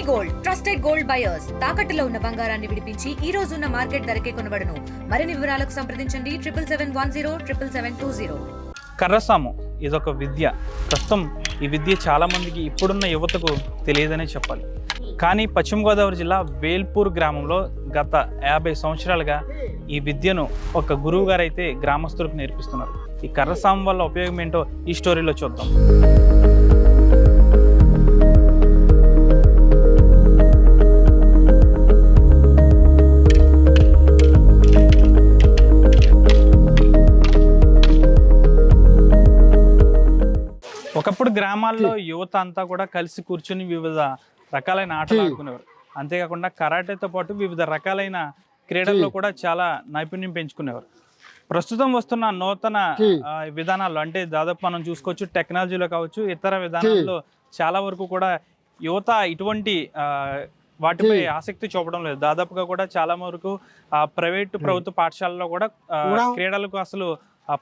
Gold trusted gold buyers తాకట్టులో ఉన్న బంగారాన్ని విడిపించి ఈ రోజు ఉన్న మార్కెట్ ధరకే కొనబడును. మరిన్ని వివరాలకు సంప్రదించండి 7771077720. కర్రసాము ఇదొక విద్య. ప్రస్తుతం ఈ విద్య చాలా మందికి ఇప్పుడున్న యువతకు తెలియదనే చెప్పాలి. కానీ పశ్చిమ గోదావరి జిల్లా వేల్పూర్ గ్రామంలో గత 50 సంవత్సరాలుగా ఈ విద్యను ఒక గురువు గారు అయితే గ్రామస్తులకు నేర్పిస్తున్నారు. ఈ కర్రసాము వల్ల ఉపయోగం ఏంటో ఈ స్టోరీలో చూద్దాం. ఒకప్పుడు గ్రామాల్లో యువత అంతా కూడా కలిసి కూర్చుని వివిధ రకాలైన ఆటలు ఆడుకునేవారు. అంతేకాకుండా కరాటేతో పాటు వివిధ రకాలైన క్రీడల్లో కూడా చాలా నైపుణ్యం పెంచుకునేవారు. ప్రస్తుతం వస్తున్న నూతన విధానాలు అంటే దాదాపు మనం చూసుకోవచ్చు, టెక్నాలజీలో కావచ్చు, ఇతర విధానాల్లో చాలా వరకు కూడా యువత ఇటువంటి వాటిపై ఆసక్తి చూపడం లేదు. దాదాపుగా కూడా చాలా వరకు ప్రభుత్వ పాఠశాలలో కూడా క్రీడలకు అసలు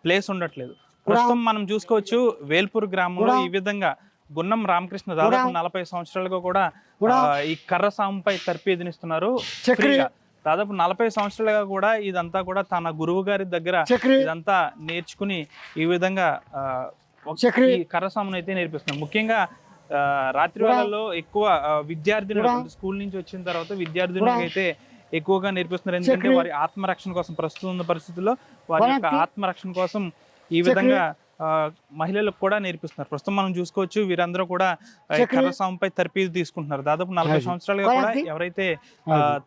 ప్లేస్ ఉండట్లేదు. ప్రస్తుతం మనం చూసుకోవచ్చు వేల్పూర్ గ్రామంలో ఈ విధంగా గున్నం రామకృష్ణ దాదాపు 40 సంవత్సరాలుగా కూడా ఈ కర్రసాముపై తర్ఫీదునిస్తున్నారు. దాదాపు 40 సంవత్సరాలుగా కూడా ఇదంతా కూడా తన గురువు గారి దగ్గర ఇదంతా నేర్చుకుని ఈ విధంగా ఈ కర్రసామును అయితే నేర్పిస్తున్నారు. ముఖ్యంగా రాత్రి వేళల్లో ఎక్కువ విద్యార్థులు స్కూల్ నుంచి వచ్చిన తర్వాత విద్యార్థులకు అయితే ఎక్కువగా నేర్పిస్తున్నారు. ఎందుకంటే వారి ఆత్మరక్షణ కోసం, ప్రస్తుతం ఉన్న పరిస్థితుల్లో వారి యొక్క ఆత్మరక్షణ కోసం ఈ విధంగా మహిళలకు కూడా నేర్పిస్తున్నారు. ప్రస్తుతం మనం చూసుకోవచ్చు, వీరందరూ కూడా కర్రసాముపై తర్ఫీదు తీసుకుంటున్నారు. దాదాపు 40 సంవత్సరాలుగా కూడా ఎవరైతే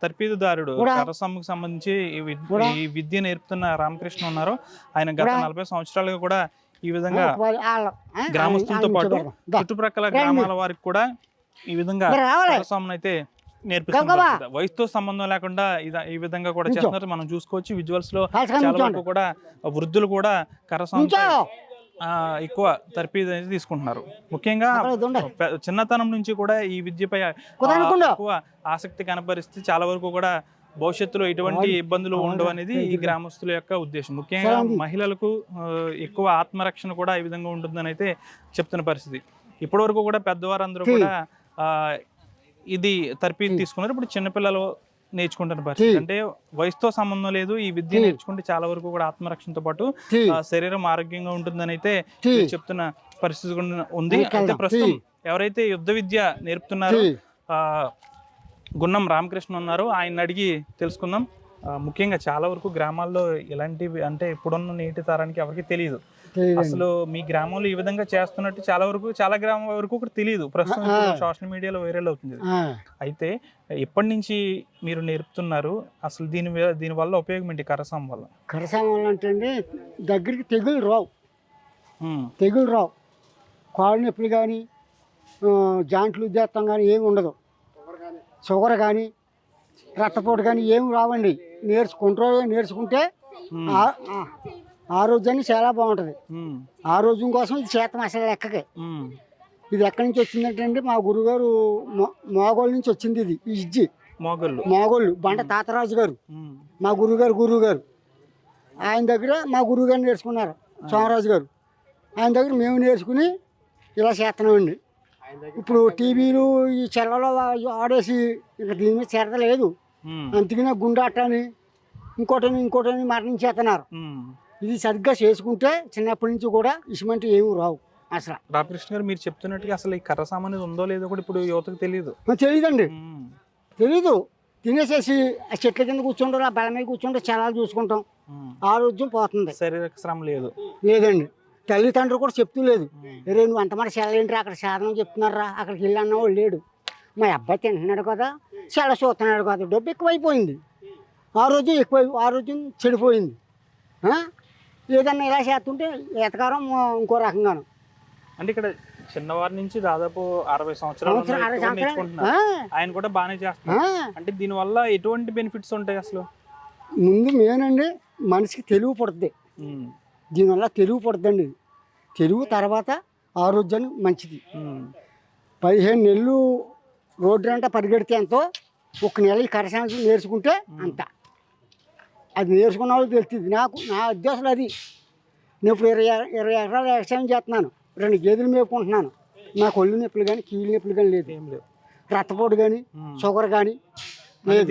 తర్ఫీదుదారుడు కర్రసాముకు సంబంధించి ఈ విద్య నేర్పుతున్న రామకృష్ణ ఉన్నారో ఆయన గత 40 సంవత్సరాలుగా కూడా ఈ విధంగా గ్రామస్తులతో పాటు చుట్టుప్రక్కల గ్రామాల వారికి కూడా ఈ విధంగా కర్రసామును అయితే నేర్పిస్తున్నారు. వయసుతో సంబంధం లేకుండా ఈ విధంగా కూడా చేస్తున్నారు. మనం చూసుకోవచ్చు విజువల్స్ లో చాలా వరకు కూడా వృద్ధులు కూడా కర్రసాము ఎక్కువ తర్ఫీదు అనేది తీసుకుంటున్నారు. ముఖ్యంగా చిన్నతనం నుంచి కూడా ఈ విద్యపై ఎక్కువ ఆసక్తి కనపరిస్తే చాలా వరకు కూడా భవిష్యత్తులో ఎటువంటి ఇబ్బందులు ఉండవు అనేది ఈ గ్రామస్తుల యొక్క ఉద్దేశం. ముఖ్యంగా మహిళలకు ఎక్కువ ఆత్మరక్షణ కూడా ఈ విధంగా ఉంటుందని అయితే చెప్తున్న పరిస్థితి. ఇప్పటి వరకు కూడా పెద్దవారందరూ కూడా ఇది తర్ఫీదు తీసుకున్నారు. ఇప్పుడు చిన్నపిల్లలు నేర్చుకుంటున్న పరిస్థితి. అంటే వయసుతో సంబంధం లేదు, ఈ విద్య నేర్చుకుంటే చాలా వరకు కూడా ఆత్మరక్షణతో పాటు శరీరం ఆరోగ్యంగా ఉంటుందని అయితే చెప్తున్న పరిస్థితి ఉంది. అయితే ప్రస్తుతం ఎవరైతే యుద్ధ విద్య నేర్పుతున్నారో గున్నం రామకృష్ణ ఉన్నారో ఆయన అడిగి తెలుసుకుందాం. ముఖ్యంగా చాలా వరకు గ్రామాల్లో ఇలాంటివి అంటే ఇప్పుడున్న నేటి తరానికి ఎవరికి తెలియదు. అసలు మీ గ్రామంలో ఈ విధంగా చేస్తున్నట్టు చాలా గ్రామం వరకు కూడా తెలియదు. ప్రస్తుతం సోషల్ మీడియాలో వైరల్ అవుతుంది. అయితే ఎప్పటి నుంచి మీరు నేర్పుతున్నారు? అసలు దీని వల్ల ఉపయోగం ఏంటి? కర్రసాము వల్ల అంటే దగ్గరికి తెగులు రావు, కాళ్ళు నొప్పులు కానీ, జాయింట్లు ఉద్దేశం కానీ ఏమి ఉండదు. షుగర్ కానీ, రక్తపోటు కానీ ఏమి రావండి. నేర్చుకుంటే ఆరోగ్యాన్ని చాలా బాగుంటుంది. ఆరోగ్యం కోసం ఇది చేతం అసలు లెక్కకి. ఇది ఎక్కడి నుంచి వచ్చిందంటే అండి, మా గురుగారు మోగోళ్ళ నుంచి వచ్చింది. ఇది ఇజ్జి మోగోళ్ళు బండ తాతరాజు గారు మా గురువుగారు ఆయన దగ్గర మా గురువుగారు నేర్చుకున్నారు. సోమరాజు గారు ఆయన దగ్గర మేము నేర్చుకుని ఇలా చేస్తున్నామండి. ఇప్పుడు టీవీలు ఈ చెల్లలో ఆడేసి ఇంకా దీని మీద చేరత లేదు. అందుకనే గుండాటని ఇంకోటని మరణించేస్తున్నారు. ఇది సరిగ్గా చేసుకుంటే చిన్నప్పటి నుంచి కూడా ఇసుమంటే ఏమి రావు. అసలు రామకృష్ణ గారు మీరు చెప్తున్నట్టుగా అసలు ఈ కర్రసాము అనేది ఉందో లేదో కూడా ఇప్పుడు యువతకు తెలియదండి. తినేసేసి ఆ చెట్ల కింద కూర్చుంటారు, ఆ బెల్ల మీద కూర్చుంటే చాలా చూసుకుంటాం. ఆరోగ్యం పోతుంది, శారీరక శ్రమ లేదండి. తల్లిదండ్రులు కూడా చెప్తూ లేదు. రే నువ్వు అంతమంది సెలవేంటి అక్కడ సాధనం చెప్తున్నారా, అక్కడికి వెళ్ళి అన్నవాళ్ళు లేడు. మా అబ్బాయి తింటున్నాడు కదా, సెల చూస్తున్నాడు కదా, డబ్బు ఎక్కువైపోయింది, ఆరోగ్యం చెడిపోయింది. ఏదన్నా ఇలా చేస్తుంటే ఎతకారం ఇంకో రకంగాను. అంటే ఇక్కడ చిన్నవారి నుంచి దాదాపు 60 సంవత్సరాలు ఆయన కూడా బాగానే చేస్తున్నారు. అంటే దీనివల్ల ఎటువంటి బెనిఫిట్స్ ఉంటాయి? అసలు ముందు మేనండి మనిషికి తెలుగు పడుతుంది. దీనివల్ల తెలుగు పడుతుందండి. తెలుగు తర్వాత ఆరోగ్యానికి మంచిది. 15 నెలలు రోడ్డు అంతా పరిగెడితే ఎంతో, 1 నెల ఈ కరసాము నేర్చుకుంటే అంత. అది నేర్చుకున్న వాళ్ళు తెలుస్తుంది. నా ఉద్దేశం అది. నేను ఇప్పుడు 20 ఎకరాల వ్యవసాయం చేస్తున్నాను, 2 గేదెలు మేపుకుంటున్నాను. నాకు ఒళ్ళు నొప్పులు కానీ కీళ్ళు నొప్పులు కానీ లేదు. రక్తపోటు కానీ షుగర్ కానీ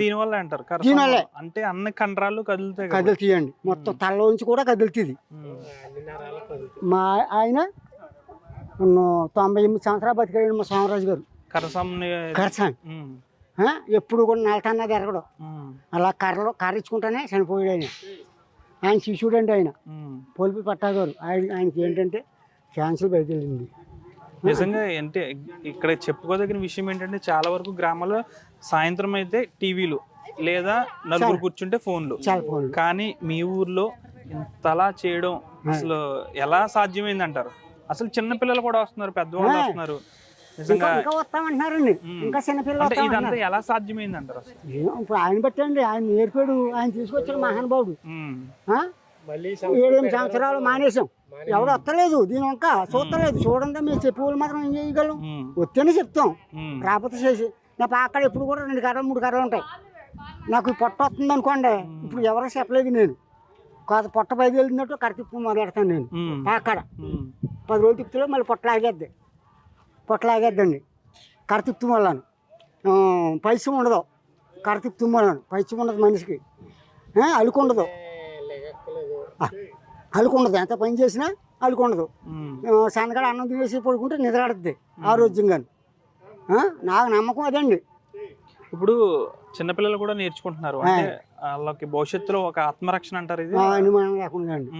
దీనివల్ల అంటారు దీనివల్లే. అంటే అన్ని కండరాలు కదులుతాయి కదా. కదులుతాయండి, మొత్తం తలలోంచి కూడా కదులుతుంది. మా ఆయన 98 సంవత్సరాలు బతికాడు మా సోమరాజు గారు. కరసాం ఎప్పుడు కూడా నెలటన్నది ఎరగడం, అలా కర్ర ఇచ్చుకుంటానే చనిపోయాడు ఆయన. ఆయన శిష్యుడు అండి ఆయన, పోలిపి పట్టా గారు. ఆయనకి ఏంటంటే క్యాన్సర్ బయటకెళ్ళింది. నిజంగా అంటే ఇక్కడ చెప్పుకోదగిన విషయం ఏంటంటే చాలా వరకు గ్రామాల్లో సాయంత్రం అయితే టీవీలు లేదా నలుగురు కూర్చుంటే ఫోన్లు. కానీ మీ ఊర్లో ఇంతలా చేయడం అసలు ఎలా సాధ్యమైంది అంటారు? అసలు చిన్న పిల్లలు కూడా వస్తున్నారు, పెద్దవాళ్ళు వస్తున్నారు. నిజంగా వస్తామంటున్నారండి, ఇంకా చిన్నపిల్లలు. ఇదంతా ఎలా సాధ్యమైంది అంటారు? ఇప్పుడు ఆయన బట్టండి, ఆయన నేర్పాడు, ఆయన తీసుకొచ్చిన మహానుభావుడు. 7 సంవత్సరాలు మానేసాం, ఎవడు వస్తలేదు దీని వంక చూస్తలేదు. చూడండి మీరు చెప్పేవాళ్ళు మాత్రం ఏం చేయగలం? వస్తేనే చెప్తాం, రాకపోతే చేసి. నా అక్కడ ఎప్పుడు కూడా 2 కర్రలు 3 కర్రలు ఉంటాయి. నాకు పొట్ట వస్తుంది అనుకోండి, ఇప్పుడు ఎవరో చెప్పలేదు. నేను కాదు పొట్ట బయట వెళ్తున్నట్టు కర్ర తిప్పు మొదలెడతాను. నేను అక్కడ 10 రోజులు తిప్పుతూ మళ్ళీ పొట్ట లాగేద్దండి కర్ర తిప్పు వల్లను. పైసం ఉండదు, కర్ర తిప్పు వల్లను పైసం ఉండదు మనిషికి. అలుకుండదు, ఎంత పని చేసినా అలుకుండదు. సన్నగడ అన్నం తినేసి పడుకుంటే నిద్రాడుతుంది ఆరోగ్యంగా. నాకు నమ్మకం అదండి. ఇప్పుడు చిన్నపిల్లలు కూడా నేర్చుకుంటున్నారు, అంటే వాళ్ళకి భవిష్యత్తులో ఒక ఆత్మరక్షణ అంటారు. ఇది అనుమానం లేకుండా అండి.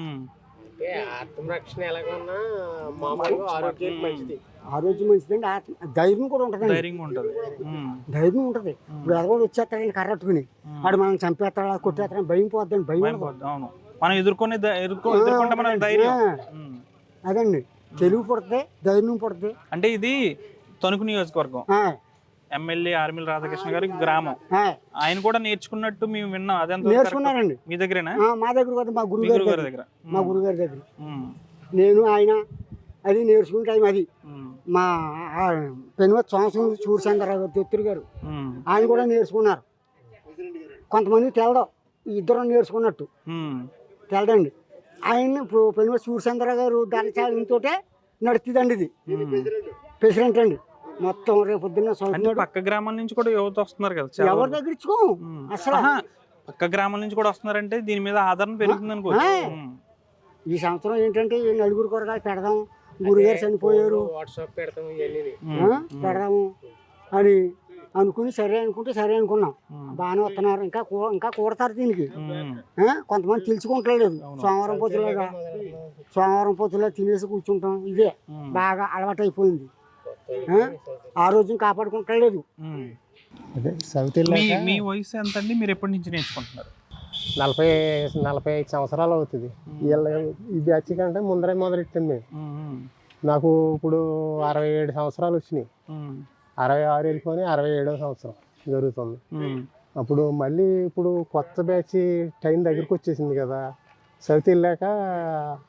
ఆత్మరక్షణ ఎలాగన్నా మామూలుగా ఆరోగ్యం మంచిది. ఆరోగ్యం మంచిదండి, ధైర్యం కూడా ఉంటుంది. ధైర్యం ఉంటుంది. ఇప్పుడు ఎదగోడు వచ్చేస్తాడని కర్రట్టుకుని వాడు మనం చంపేస్తాడా కొట్టేస్తాడని భయం పోద్దండి. భయం మనం ఎదుర్కొంటే మన ధైర్యం అదండి. తెలుగు పుడుతుంది, ధైర్యం పుడుతుంది. అంటే ఇది తణుకు నియోజకవర్గం, ఎమ్మెల్యే ఆర్మిల్ రాధాకృష్ణ గారి గ్రామం. ఆయన కూడా నేర్చుకున్నట్టు మేము విన్నాం. అదంతా నేర్చుకున్నారండి. మీ దగ్గరేనా? మా దగ్గర కదా, మా గురుగారి దగ్గర. మా గురుగారి దగ్గర నేను ఆయన అది నేర్చుకునే టైం అది. మా పెనుమతి సూర్యచంద్రరావు గారు తెత్తురు గారు ఆయన కూడా నేర్చుకున్నారు. కొంతమంది తెలడం, ఇద్దరు నేర్చుకున్నట్టు తెలదండి. ఆయన ఇప్పుడు పెనుమతి సూర్యచంద్ర గారు ధనచాలంతో నడుతుందండి. ఇది ప్రెసిడెంట్ అండి మొత్తం. రేపు పొద్దున్న పక్క గ్రామాల నుంచి కూడా యువత వస్తున్నారు కదా, ఎవరి దగ్గర ఇచ్చుకో అసలు. పక్క గ్రామాల నుంచి కూడా వస్తున్నారంటే దీని మీద ఆదరణ పెరుగుతుంది అనుకో. ఈ సంవత్సరం ఏంటంటే 4 కూరగాయలు పెడదాం, గురుగారు చనిపోయారు పెడదాము అని అనుకుని సరే అనుకున్నాం. బాగానే వస్తున్నారు, ఇంకా కూడతారు దీనికి. కొంతమంది తెలుసుకుంటలేదు. సోమవారం పొద్దులా తినేసి కూర్చుంటాం. ఇదే బాగా అలవాటు అయిపోయింది. ఆరోగ్యం కాపాడుకుంటలేదు. మీ వయసు ఎంత అండి? మీరు ఎప్పటి నుంచి నేర్చుకుంటున్నారు? 45 సంవత్సరాలు అవుతుంది. ఈ బ్యాచ్ కంటే ముందరే మొదలెట్టాను మేము. నాకు ఇప్పుడు 67 సంవత్సరాలు వచ్చినాయి. 66 వెళ్ళిపోయి 67వ సంవత్సరం జరుగుతుంది. అప్పుడు మళ్ళీ ఇప్పుడు కొత్త బ్యాచ్ టైం దగ్గరికి వచ్చేసింది కదా, సవితి వెళ్ళాక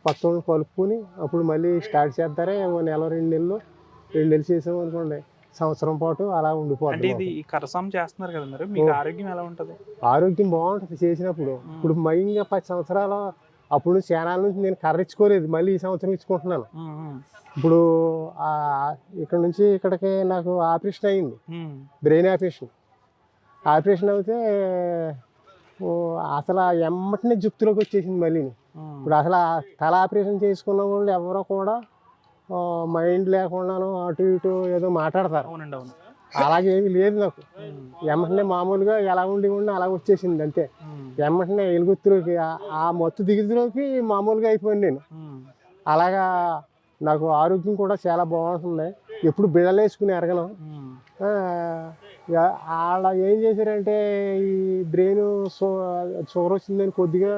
కొత్త వాళ్ళు కలుపుకొని అప్పుడు మళ్ళీ స్టార్ట్ చేస్తారే. 1 నెల 2 నెలలు చేసాం అనుకోండి, సంవత్సరం పాటు అలా ఉండిపోతుంది. ఇది కరసాం చేస్తున్నారు కదా మరి, మీకు ఆరోగ్యం ఎలా ఉంటుంది? ఆరోగ్యం బాగుంటుంది చేసినప్పుడు. ఇప్పుడు మైంగా 10 సంవత్సరాలు అప్పుడు చానాల నుంచి నేను కర్ర ఇచ్చుకోలేదు, మళ్ళీ ఈ సంవత్సరం ఇచ్చుకుంటున్నాను. ఇప్పుడు ఇక్కడ నుంచి ఇక్కడికి నాకు ఆపరేషన్ అయింది, బ్రెయిన్ ఆపరేషన్ అయితే అసలు ఎమ్మటనే జుట్టులోకి వచ్చేసింది మళ్ళీ. ఇప్పుడు అసలు తల ఆపరేషన్ చేసుకున్న వాళ్ళు ఎవరో కూడా మైండ్ లేకుండాను అటు ఇటు ఏదో మాట్లాడతారు. అలాగే ఏమీ లేదు నాకు. ఎమ్మటనే మామూలుగా ఎలా ఉండి అలా వచ్చేసింది అంతే. ఎమ్మటనే ఎలుగుత్తులోకి ఆ మత్తు దిగుతులోకి మామూలుగా అయిపోయింది నేను. అలాగా నాకు ఆరోగ్యం కూడా చాలా బాగుంటుంది. ఎప్పుడు బిళ్ళలు వేసుకుని ఎరగను. వాళ్ళ ఏం చేశారంటే ఈ బ్రెయిన్ షుగర్ వచ్చిందని కొద్దిగా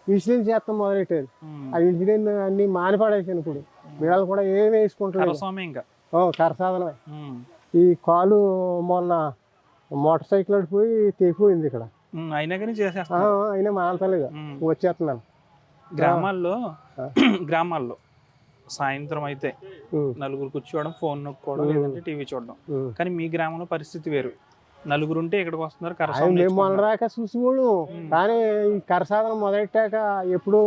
ఇన్సులిన్ చేస్తాం మొదలెట్టారు. ఆ ఇన్సులిన్ అన్ని మానిపాడేసాను. ఇప్పుడు బిళ్ళలు కూడా ఏమి వేసుకుంటారు, కరసాదనమే. ఈ కాలు మొన్న మోటార్ సైకిల్ అడిపోయి తెగిపోయింది ఇక్కడ. అయినా మానతలేదు, వచ్చేస్తున్నాను. గ్రామాల్లో సాయంత్రం అయితే నలుగురు కూర్చోవడం, ఫోన్ నొక్కోవడం, లేదంటే టీవీ చూడడం. కానీ మీ గ్రామంలో పరిస్థితి వేరు. నలుగురు ఉంటే ఇక్కడికి వస్తున్నారు. మొన్నరాక చూసుకోడు, కానీ ఈ కరసాదన మొదలెట్టాక ఎప్పుడు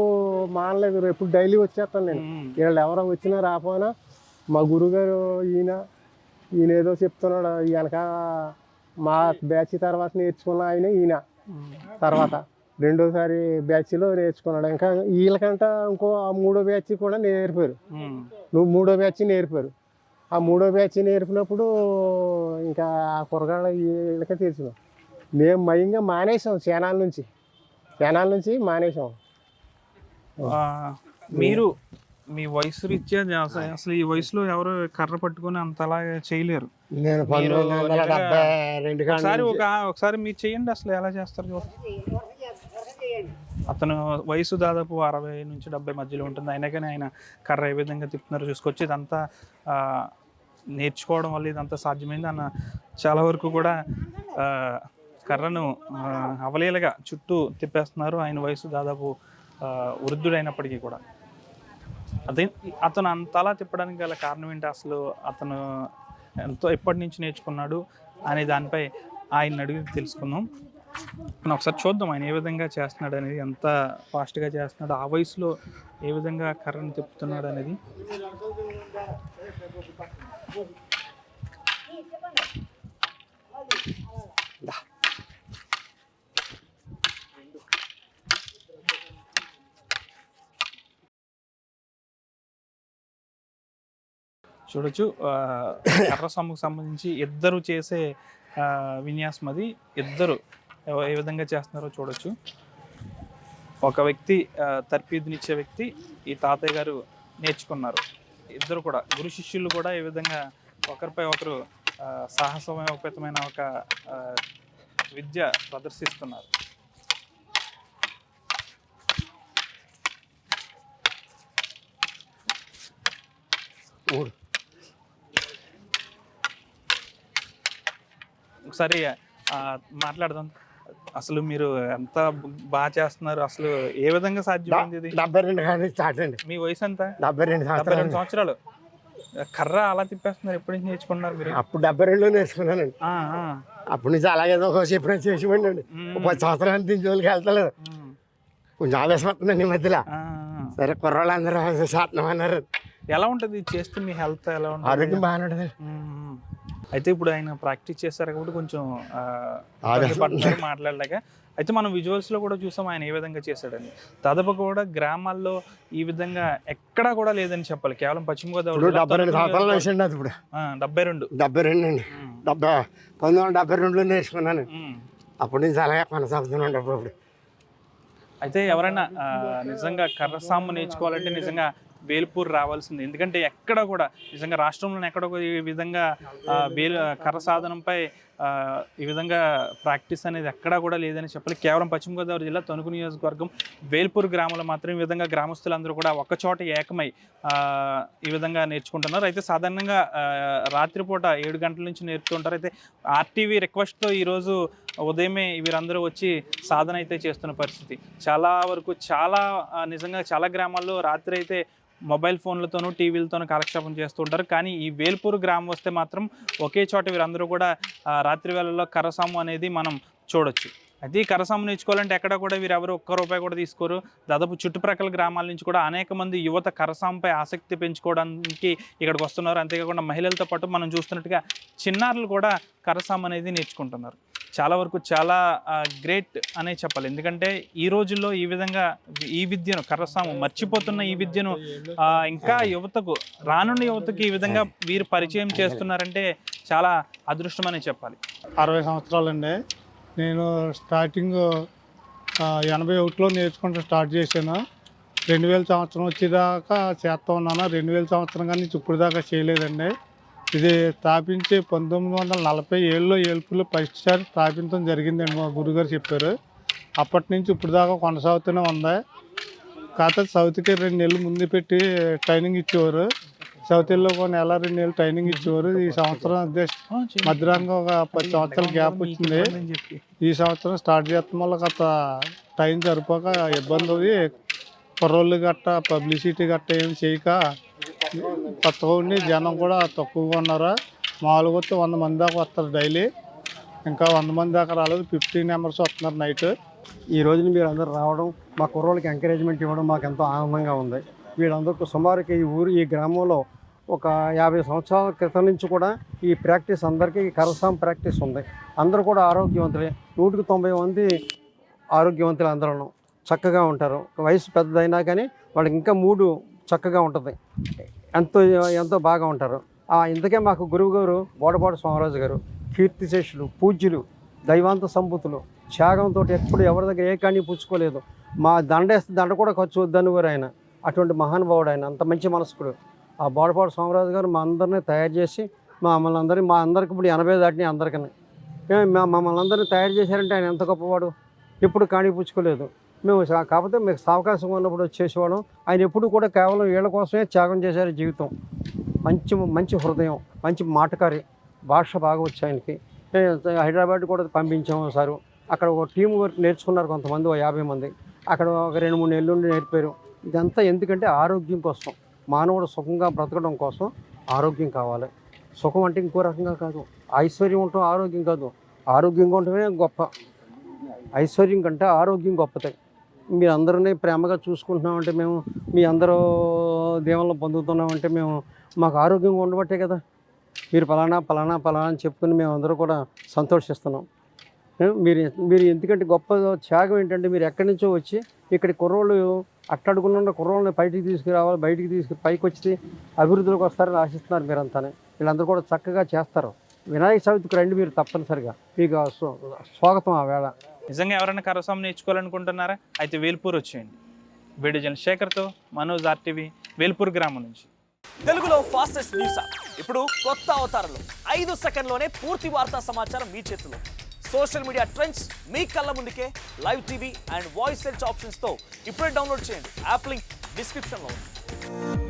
మానలేదు. ఎప్పుడు డైలీ వచ్చేస్తాను నేను. వీళ్ళు ఎవరో వచ్చినా రాపోయినా మా గురుగారు ఈయన ఈయన ఏదో చెప్తున్నాడు వెనక మా బ్యాచ్ తర్వాత నేర్చుకున్న ఈయన తర్వాత రెండోసారి బ్యాచ్లో నేర్చుకున్నాడు. ఇంకా వీళ్ళకంట ఇంకో మూడో బ్యాచ్ కూడా నేర్పారు. మూడో బ్యాచ్ నేర్పారు. ఆ మూడో బ్యాచ్ నేర్పినప్పుడు ఇంకా ఆ కురగాళ్ళ వీళ్ళకే తెలిసిన మేము మయంగా మానేసాం ఛానల్ నుంచి మానేసాం. మీరు మీ వయసు రీత్యా అసలు ఈ వయసులో ఎవరు కర్ర పట్టుకొని అంతలా చేయలేరు. నేను 1972 ఒకసారి మీరు చేయండి, అసలు ఎలా చేస్తారు. అతను వయసు దాదాపు 60 నుంచి 70 మధ్యలో ఉంటుంది. అయినా కానీ ఆయన కర్ర ఏ విధంగా తిప్పుతున్నారో చూసుకొచ్చి ఇదంతా నేర్చుకోవడం వల్ల ఇదంతా సాధ్యమైంది అన్న. చాలా వరకు కూడా కర్రను అవలీలగా చుట్టూ తిప్పేస్తున్నారు. ఆయన వయసు దాదాపు వృద్ధుడైనప్పటికీ కూడా అతను అంతలా తిప్పడానికి గల కారణం ఏంటి, అసలు అతను ఎప్పటి నుంచి నేర్చుకున్నాడు అనే దానిపై ఆయన అడిగి తెలుసుకుందాం. మనం ఒకసారి చూద్దాం ఆయన ఏ విధంగా చేస్తున్నాడు అనేది, ఎంత ఫాస్ట్గా చేస్తున్నాడు, ఆ వయసులో ఏ విధంగా కర్రను తిప్పుతున్నాడు అనేది. చూడొచ్చు కర్ర సమ్ముకు సంబంధించి ఇద్దరు చేసే విన్యాసం అది. ఇద్దరు ఏ విధంగా చేస్తున్నారో చూడొచ్చు. ఒక వ్యక్తి తర్ఫీదునిచ్చే వ్యక్తి, ఈ తాతయ్య గారు నేర్చుకున్నారు. ఇద్దరు కూడా గురు శిష్యులు కూడా ఈ విధంగా ఒకరిపై ఒకరు సాహసోపేతమైన ఒక విద్య ప్రదర్శిస్తున్నారు. ఒకసారి మాట్లాడదాం. అసలు మీరు ఎంత బాగా చేస్తున్నారు, అసలు ఏ విధంగా సాధ్యమైంది ఇది? 72 కానీ స్టార్ట్ అండి. మీ వయసు ఎంత? 72 సంవత్సరాలు. కర్ర అలా తిప్పేస్తున్నారు. ఎప్పటి నుంచి నేర్చుకున్నారు మీరు? అప్పుడు 72లో నేర్చుకున్నానండి. అప్పటి నుంచి అలాగే ఎప్పుడైనా చేసిపోండి. 10 సంవత్సరాలు దించోళ్ళకి వెళ్తలేదు. కొంచెం ఆవేశం వస్తుందండి ఈ మధ్యలో. సరే కుర్రాళ్ళు అందరూ శాతం అన్నారు. ఎలా ఉంటుంది చేస్తే మీ హెల్త్ ఎలా ఉంటుంది? ఆరోగ్యం బాగానే ఉంటుంది. అయితే ఇప్పుడు ఆయన ప్రాక్టీస్ చేస్తారు కాబట్టి కొంచెం మాట్లాడలేక. అయితే మనం విజువల్స్లో కూడా చూసాం ఆయన ఏ విధంగా చేశాడని. దాదాపు కూడా గ్రామాల్లో ఈ విధంగా ఎక్కడా కూడా లేదని చెప్పాలి. కేవలం పశ్చిమ గోదావరి 72 సంవత్సరాలు వేసండి. అది ఇప్పుడు 72 అండి. 1972లో నేర్చుకున్నాను. అప్పటి నుంచి అలాగే కొనసాగుతున్నాను అప్పుడు. అయితే ఎవరైనా నిజంగా కర్ర సాము నేర్చుకోవాలంటే నిజంగా వేల్పూర్ రావాల్సింది. ఎందుకంటే ఎక్కడ కూడా నిజంగా రాష్ట్రంలో ఎక్కడ ఈ విధంగా కర్ర సాధనంపై ఈ విధంగా ప్రాక్టీస్ అనేది ఎక్కడా కూడా లేదని చెప్పాలి. కేవలం పశ్చిమ గోదావరి జిల్లా తణుకు నియోజకవర్గం వేల్పూర్ గ్రామంలో మాత్రం ఈ విధంగా గ్రామస్తులందరూ కూడా ఒక్కచోట ఏకమై ఈ విధంగా నేర్చుకుంటున్నారు. అయితే సాధారణంగా రాత్రిపూట 7 గంటల నుంచి నేర్పుతుంటారు. అయితే ఆర్టీవీ రిక్వెస్ట్తో ఈరోజు ఉదయమే వీరందరూ వచ్చి సాధన అయితే చేస్తున్న పరిస్థితి. చాలా వరకు నిజంగా చాలా గ్రామాల్లో రాత్రి అయితే మొబైల్ ఫోన్లతోనూ టీవీలతోనూ కాలక్షేపం చేస్తూ ఉంటారు. కానీ ఈ వేల్పూర్ గ్రామం వస్తే మాత్రం ఒకే చోట వీరందరూ కూడా రాత్రి వేళల్లో కర్రసాము అనేది మనం చూడొచ్చు. అయితే ఈ కర్రసాము నేర్చుకోవాలంటే ఎక్కడ కూడా వీరెవరు ₹1 కూడా తీసుకోరు. దాదాపు చుట్టుప్రక్కల గ్రామాల నుంచి కూడా అనేక మంది యువత కర్రసాముపై ఆసక్తి పెంచుకోవడానికి ఇక్కడికి వస్తున్నారు. అంతేకాకుండా మహిళలతో పాటు మనం చూస్తున్నట్టుగా చిన్నారులు కూడా కర్రసాము అనేది నేర్చుకుంటున్నారు. చాలా వరకు చాలా గ్రేట్ అనే చెప్పాలి. ఎందుకంటే ఈ రోజుల్లో ఈ విధంగా ఈ విద్యను కర్రసాము మర్చిపోతున్న ఈ విద్యను ఇంకా యువతకు రానున్న యువతకు ఈ విధంగా వీరు పరిచయం చేస్తున్నారంటే చాలా అదృష్టమనే చెప్పాలి. 60 సంవత్సరాలండి. నేను స్టార్టింగ్ 81లో నేర్చుకుంటూ స్టార్ట్ చేశాను. 2000 సంవత్సరం వచ్చేదాకా చేస్తూ ఉన్నాను. 2000 సంవత్సరం కానీ ఇప్పుడు దాకా చేయలేదండి. ఇది స్థాపించి 1947లో ఏల్పూర్లో ఫస్ట్ సారి స్థాపించడం జరిగిందండి. మా గురుగారు చెప్పారు. అప్పటి నుంచి ఇప్పుడు దాకా కొనసాగుతూనే ఉంది. కాకపోతే సౌత్కి 2 నెలలు ముందు పెట్టి ట్రైనింగ్ ఇచ్చేవారు. సౌత్లో ఒక నెల 2 నెలలు ట్రైనింగ్ ఇచ్చేవారు. ఈ సంవత్సరం మధ్యరంగా ఒక 10 సంవత్సరాల గ్యాప్ వచ్చింది. ఈ సంవత్సరం స్టార్ట్ చేస్తాం వల్ల గత టైం సరిపోక ఇబ్బంది అవుతుంది. కుర్రోళ్ళు గట్ట పబ్లిసిటీ గట్ట ఏం చేయక కొత్తగా ఉండి జనం కూడా తక్కువగా ఉన్నారు. మామూలుగా వస్తే 100 మంది దాకా వస్తారు డైలీ. ఇంకా 100 మంది దాకా రాలేదు. 15 మెంబర్స్ వస్తున్నారు నైట్. ఈ రోజున మీరు అందరూ రావడం, మా కుర్రోళ్ళకి ఎంకరేజ్మెంట్ ఇవ్వడం మాకు ఎంతో ఆనందంగా ఉంది. వీళ్ళందరికీ సుమారుగా ఈ గ్రామంలో ఒక 50 సంవత్సరాల క్రితం నుంచి కూడా ఈ ప్రాక్టీస్ అందరికీ కరసాం ప్రాక్టీస్ ఉంది. అందరూ కూడా ఆరోగ్యవంతులే. 100కి 90 మంది ఆరోగ్యవంతులు అందరూ చక్కగా ఉంటారు. వయసు పెద్దదైనా కానీ వాళ్ళకి ఇంకా మూడు చక్కగా ఉంటుంది. ఎంతో బాగా ఉంటారు. ఇంతకే మాకు గురువు గారు బోడపాటి సోమరాజు గారు కీర్తిశేషులు, పూజ్యులు, దైవాంత సంబూతులు, త్యాగంతో ఎప్పుడు ఎవరి దగ్గర ఏ కానీ పుచ్చుకోలేదు. మా దండేస్తే దండ కూడా ఖర్చు వద్దని వారు ఆయన. అటువంటి మహానుభావుడు ఆయన, అంత మంచి మనస్కుడు. ఆ బోడపాటి సోమరాజు గారు మా అందరినీ తయారు చేసి మా అందరికి ఇప్పుడు 80 దాటినాయి అందరికీ. మమ్మల్ని అందరినీ తయారు చేశారంటే ఆయన ఎంత గొప్పవాడు. ఎప్పుడు కానీ పుచ్చుకోలేదు. మేము కాకపోతే మీకు అవకాశం ఉన్నప్పుడు వచ్చేసేవాడు. ఆయన ఎప్పుడు కూడా కేవలం వీళ్ళ కోసమే త్యాగం చేశారు జీవితం. మంచి హృదయం, మంచి మాటకారి, భాష బాగా వచ్చి ఆయనకి. హైదరాబాద్ కూడా పంపించాము సారు. అక్కడ ఒక టీం వర్క్ నేర్చుకున్నారు కొంతమంది, 50 మంది. అక్కడ ఒక 2-3 నెలలు నుండి నేర్పారు. ఇదంతా ఎందుకంటే ఆరోగ్యం కోసం, మానవుడు సుఖంగా బ్రతకడం కోసం ఆరోగ్యం కావాలి. సుఖం అంటే ఇంకో రకంగా కాదు, ఐశ్వర్యం ఉండటం ఆరోగ్యం కాదు. ఆరోగ్యంగా ఉండటమే గొప్ప. ఐశ్వర్యం కంటే ఆరోగ్యం గొప్పది. మీరు అందరినీ ప్రేమగా చూసుకుంటున్నామంటే మేము, మీ అందరూ దేవుళ్ళు పొందుతున్నామంటే మాకు ఆరోగ్యంగా ఉండబట్టే కదా. మీరు పలానా అని చెప్పుకుని మేము అందరూ కూడా సంతోషిస్తున్నాం. మీరు ఎందుకంటే గొప్ప త్యాగం ఏంటంటే, మీరు ఎక్కడి నుంచో వచ్చి ఇక్కడ కుర్రోళ్ళు అట్టడుగున్న కుర్రోళ్ళని బయటికి తీసుకురావాలి, పైకి వచ్చి అభివృద్ధిలోకి వస్తారని ఆశిస్తున్నారు మీరంతానే. వీళ్ళందరూ కూడా చక్కగా చేస్తారు. వినాయక చవితికి రండి మీరు తప్పనిసరిగా. మీకు స్వాగతం ఆ వేళ. నిజంగా ఎవరైనా కరసాం నేర్చుకోవాలనుకుంటున్నారా? అయితే వేల్పూర్ వచ్చేయండి. వీడియో శేఖర్తో మనోజ్, RTV, వేల్పూర్ గ్రామం నుంచి. తెలుగులో ఫాస్టెస్ట్ న్యూస్ యాప్ ఇప్పుడు కొత్త అవతారంలో 5 సెకండ్లోనే పూర్తి వార్తా సమాచారం మీ చేతిలో. సోషల్ మీడియా ట్రెండ్స్ మీ కళ్ళ ముందుకే live TV and voice search ఆప్షన్స్తో ఇప్పుడే డౌన్లోడ్ చేయండి. యాప్ లింక్ డిస్క్రిప్షన్లో ఉంది.